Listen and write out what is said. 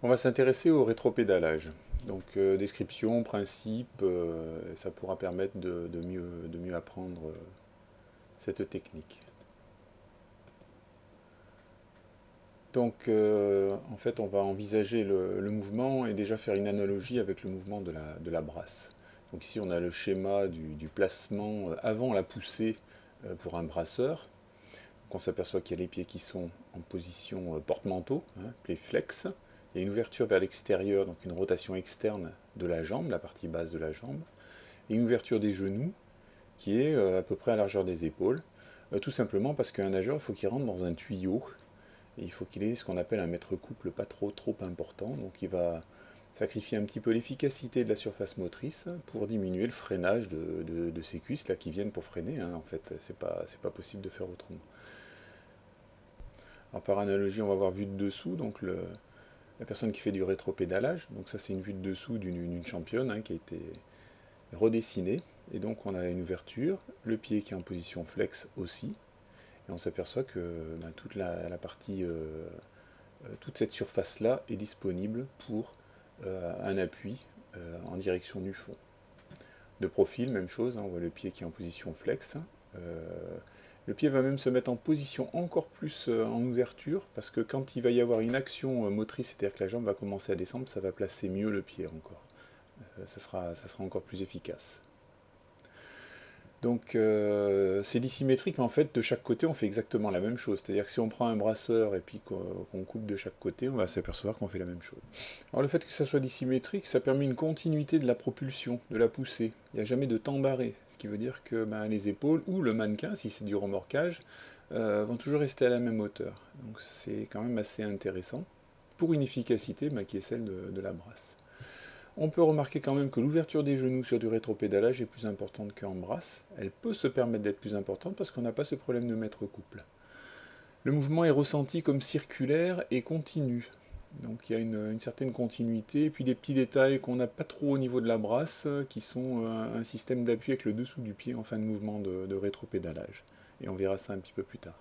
On va s'intéresser au rétropédalage. Donc description, principe, ça pourra permettre de mieux apprendre cette technique. Donc en fait on va envisager le mouvement et déjà faire une analogie avec le mouvement de la brasse. Donc ici on a le schéma du placement avant la poussée pour un brasseur. Donc on s'aperçoit qu'il y a les pieds qui sont en position porte-manteau, hein, pied flex. Il y a une ouverture vers l'extérieur, donc une rotation externe de la jambe, la partie basse de la jambe, et une ouverture des genoux qui est à peu près à la largeur des épaules. Tout simplement parce qu'un nageur, il faut qu'il rentre dans un tuyau, et il faut qu'il ait ce qu'on appelle un mètre couple pas trop important, donc il va sacrifier un petit peu l'efficacité de la surface motrice pour diminuer le freinage de ses cuisses là qui viennent pour freiner, hein. En fait c'est pas possible de faire autrement. Alors par analogie on va voir vue de dessous, donc la personne qui fait du rétropédalage, donc ça c'est une vue de dessous d'une championne, hein, qui a été redessinée, et donc on a une ouverture, le pied qui est en position flex aussi, et on s'aperçoit que toute la partie, toute cette surface-là est disponible pour un appui en direction du fond. De profil, même chose, hein, on voit le pied qui est en position flex. Euh, le pied va même se mettre en position encore plus en ouverture, parce que quand il va y avoir une action motrice, c'est-à-dire que la jambe va commencer à descendre, ça va placer mieux le pied encore. Ça sera encore plus efficace. Donc c'est dissymétrique, mais en fait de chaque côté on fait exactement la même chose. C'est-à-dire que si on prend un brasseur et puis qu'on coupe de chaque côté, on va s'apercevoir qu'on fait la même chose. Alors le fait que ça soit dissymétrique, ça permet une continuité de la propulsion, de la poussée. Il n'y a jamais de temps d'arrêt, ce qui veut dire que les épaules ou le mannequin, si c'est du remorquage, vont toujours rester à la même hauteur. Donc c'est quand même assez intéressant pour une efficacité qui est celle de la brasse. On peut remarquer quand même que l'ouverture des genoux sur du rétropédalage est plus importante qu'en brasse. Elle peut se permettre d'être plus importante parce qu'on n'a pas ce problème de mètre couple. Le mouvement est ressenti comme circulaire et continu. Donc il y a une certaine continuité, et puis des petits détails qu'on n'a pas trop au niveau de la brasse, qui sont un système d'appui avec le dessous du pied en fin de mouvement de rétropédalage. Et on verra ça un petit peu plus tard.